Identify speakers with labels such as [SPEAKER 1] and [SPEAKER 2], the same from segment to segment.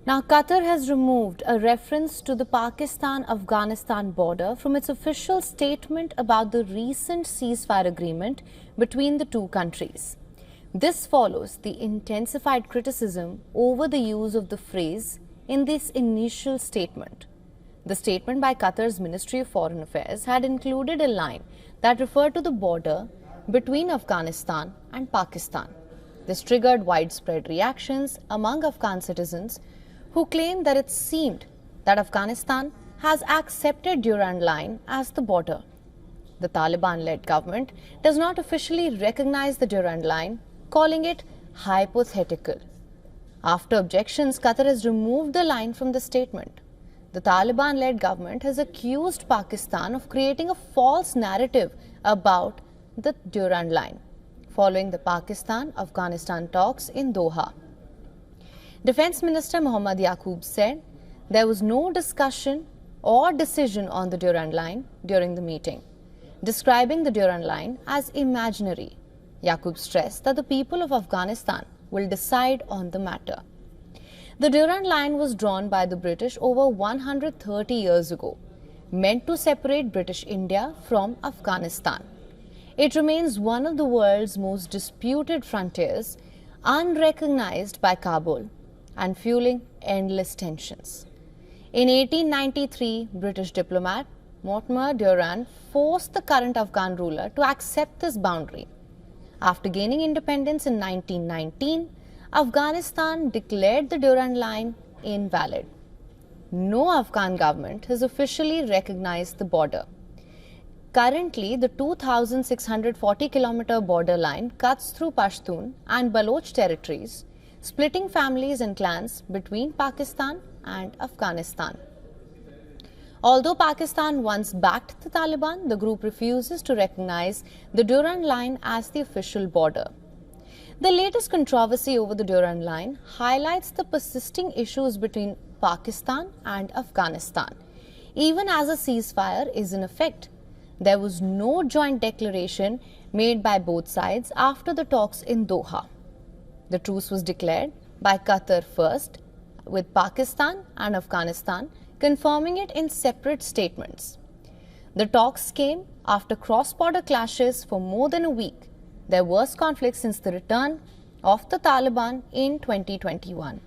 [SPEAKER 1] Now, Qatar has removed a reference to the Pakistan-Afghanistan border from its official statement about the recent ceasefire agreement between the two countries. This follows the intensified criticism over the use of the phrase in this initial statement. The statement by Qatar's Ministry of Foreign Affairs had included a line that referred to the border between Afghanistan and Pakistan. This triggered widespread reactions among Afghan citizens who claimed that it seemed that Afghanistan has accepted Durand Line as the border. The Taliban-led government does not officially recognize the Durand Line, calling it hypothetical. After objections, Qatar has removed the line from the statement. The Taliban-led government has accused Pakistan of creating a false narrative about the Durand Line, following the Pakistan-Afghanistan talks in Doha. Defence Minister Mohammad Yaqoob said there was no discussion or decision on the Durand Line during the meeting, describing the Durand Line as imaginary. Yaqoob stressed that the people of Afghanistan will decide on the matter. The Durand Line was drawn by the British over 130 years ago, meant to separate British India from Afghanistan. It remains one of the world's most disputed frontiers, unrecognized by Kabul and fueling endless tensions. In 1893, British diplomat Mortimer Durand forced the current Afghan ruler to accept this boundary. After gaining independence in 1919, Afghanistan declared the Durand Line invalid. No Afghan government has officially recognized the border. Currently, the 2,640-kilometer border line cuts through Pashtun and Baloch territories, splitting families and clans between Pakistan and Afghanistan. Although Pakistan once backed the Taliban, the group refuses to recognize the Durand Line as the official border. The latest controversy over the Durand Line highlights the persisting issues between Pakistan and Afghanistan. Even as a ceasefire is in effect, there was no joint declaration made by both sides after the talks in Doha. The truce was declared by Qatar first, with Pakistan and Afghanistan confirming it in separate statements. The talks came after cross-border clashes for more than a week, their worst conflict since the return of the Taliban in 2021.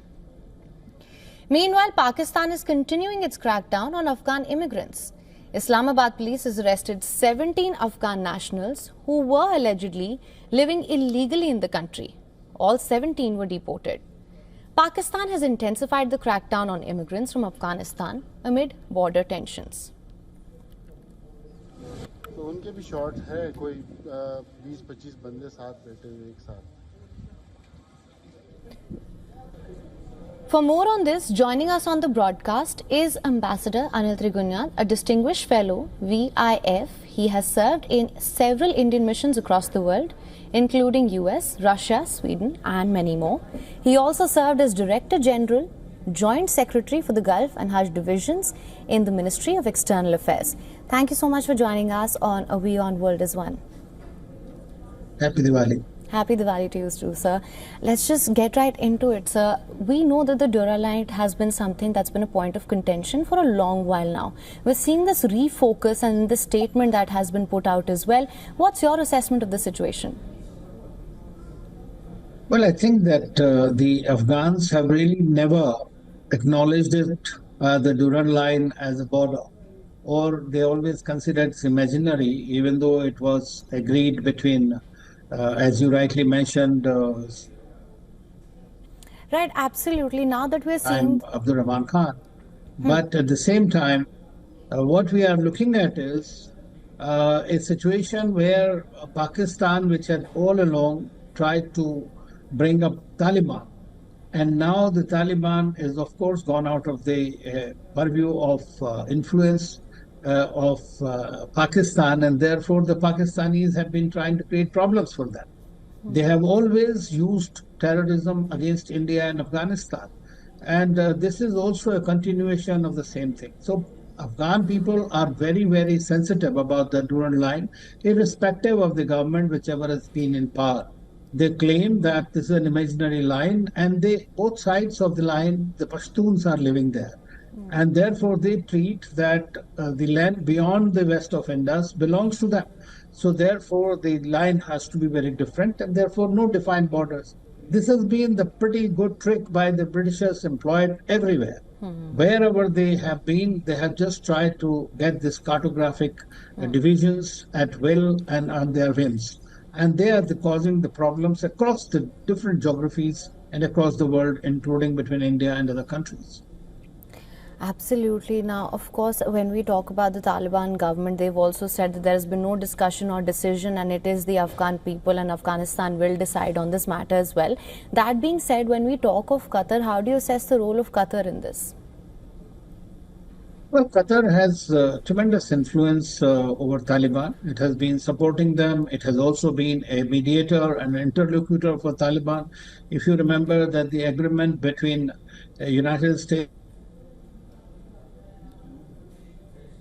[SPEAKER 1] Meanwhile, Pakistan is continuing its crackdown on Afghan immigrants. Islamabad police has arrested 17 Afghan nationals who were allegedly living illegally in the country. All 17 were deported. Pakistan has intensified the crackdown on immigrants from Afghanistan amid border tensions.
[SPEAKER 2] तो उनके भी shot है कोई 20-25 बंदे साथ बैठे हुए एक साथ.
[SPEAKER 1] For more on this, joining us on the broadcast is Ambassador Anil Trigunyal, a distinguished fellow, VIF. He has served in several Indian missions across the world, including US, Russia, Sweden, and many more. He also served as Director General, Joint Secretary for the Gulf and Hajj Divisions in the Ministry of External Affairs. Thank you so much for joining us on A WION World as One.
[SPEAKER 3] Happy Diwali.
[SPEAKER 1] Happy Diwali to you too, sir. Let's just get right into it, sir. We know that the Durand Line has been something that's been a point of contention for a long while now. We're seeing this refocus and the statement that has been put out as well. What's your assessment of the situation?
[SPEAKER 3] Well, I think that the Afghans have really never acknowledged it, the Durand Line as a border, or they always considered it imaginary, even though it was agreed between, as you rightly mentioned,
[SPEAKER 1] Right, absolutely. Now that we're seeing
[SPEAKER 3] Abdul Rahman Khan. But at the same time, what we are looking at is a situation where Pakistan, which had all along tried to bring up Taliban, and now the Taliban is, of course, gone out of the purview of influence of Pakistan, and therefore the Pakistanis have been trying to create problems for them. They have always used terrorism against India and Afghanistan, and this is also a continuation of the same thing. So Afghan people are very, very sensitive about the Durand Line, irrespective of the government, whichever has been in power. They claim that this is an imaginary line, and both sides of the line, the Pashtuns are living there. And therefore, they treat that the land beyond the west of Indus belongs to them. So therefore, the line has to be very different, and therefore, no defined borders. This has been the pretty good trick by the Britishers employed everywhere. Wherever they have been, they have just tried to get this cartographic divisions at will and on their whims. And they are causing the problems across the different geographies and across the world, including between India and other countries.
[SPEAKER 1] Absolutely. Now, of course, when we talk about the Taliban government, they've also said that there has been no discussion or decision, and it is the Afghan people and Afghanistan will decide on this matter as well. That being said, when we talk of Qatar, how do you assess the role of Qatar in this?
[SPEAKER 3] Well, Qatar has tremendous influence over Taliban. It has been supporting them. It has also been a mediator and interlocutor for Taliban. If you remember that the agreement between the United States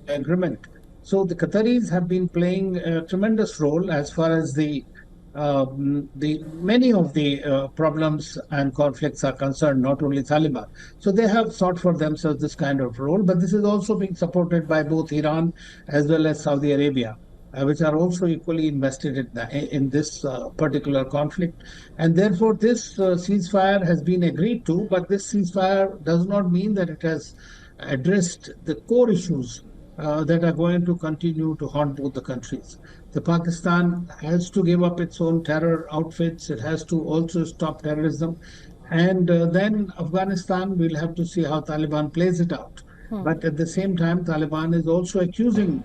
[SPEAKER 3] agreement. So the Qataris have been playing a tremendous role as far as the many of the problems and conflicts are concerned, not only Taliban. So they have sought for themselves this kind of role, but this is also being supported by both Iran as well as Saudi Arabia, which are also equally invested in this particular conflict. And therefore, this ceasefire has been agreed to, but this ceasefire does not mean that it has addressed the core issues that are going to continue to haunt both the countries. The Pakistan has to give up its own terror outfits. It has to also stop terrorism. And then Afghanistan, we'll have to see how Taliban plays it out. But at the same time, Taliban is also accusing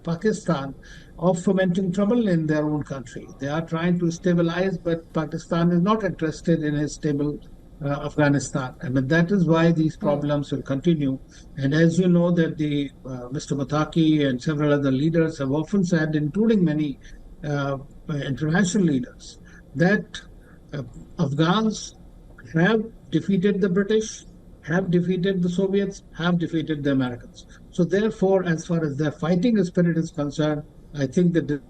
[SPEAKER 3] Pakistan of fomenting trouble in their own country. They are trying to stabilize, but Pakistan is not interested in a stable Afghanistan. I mean, that is why these problems will continue. And as you know, that the Mr. Mutaki and several other leaders have often said, including many international leaders, that Afghans have defeated the British, have defeated the Soviets, have defeated the Americans. So therefore, as far as their fighting spirit is concerned, I think that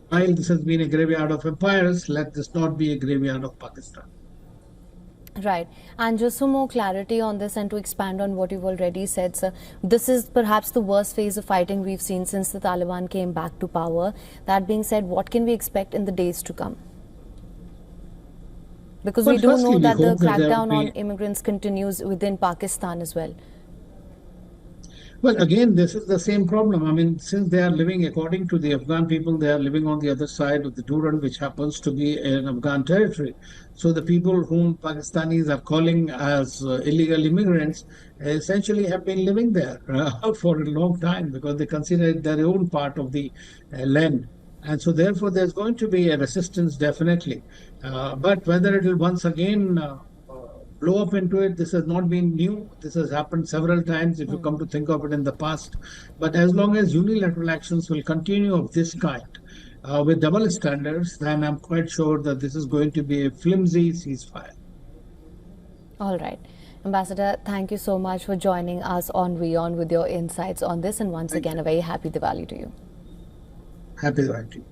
[SPEAKER 3] while this has been a graveyard of empires, let this not be a graveyard of Pakistan.
[SPEAKER 1] Right. And just some more clarity on this and to expand on what you've already said, sir. This is perhaps the worst phase of fighting we've seen since the Taliban came back to power. That being said, what can we expect in the days to come? Because we do know that the crackdown on immigrants continues within Pakistan as well.
[SPEAKER 3] Well, again, this is the same problem. I mean, since they are living, according to the Afghan people, they are living on the other side of the Durand, which happens to be an Afghan territory. So the people whom Pakistanis are calling as illegal immigrants essentially have been living there for a long time because they consider it their own part of the land. And so therefore, there's going to be a resistance, definitely. But whether it will once again blow up into it, this has not been new. This has happened several times if you come to think of it in the past. But as long as unilateral actions will continue of this kind with double standards, then I'm quite sure that this is going to be a flimsy ceasefire.
[SPEAKER 1] All right. Ambassador, thank you so much for joining us on WION with your insights on this. And once again, a very happy Diwali to you.
[SPEAKER 3] Happy Diwali to you.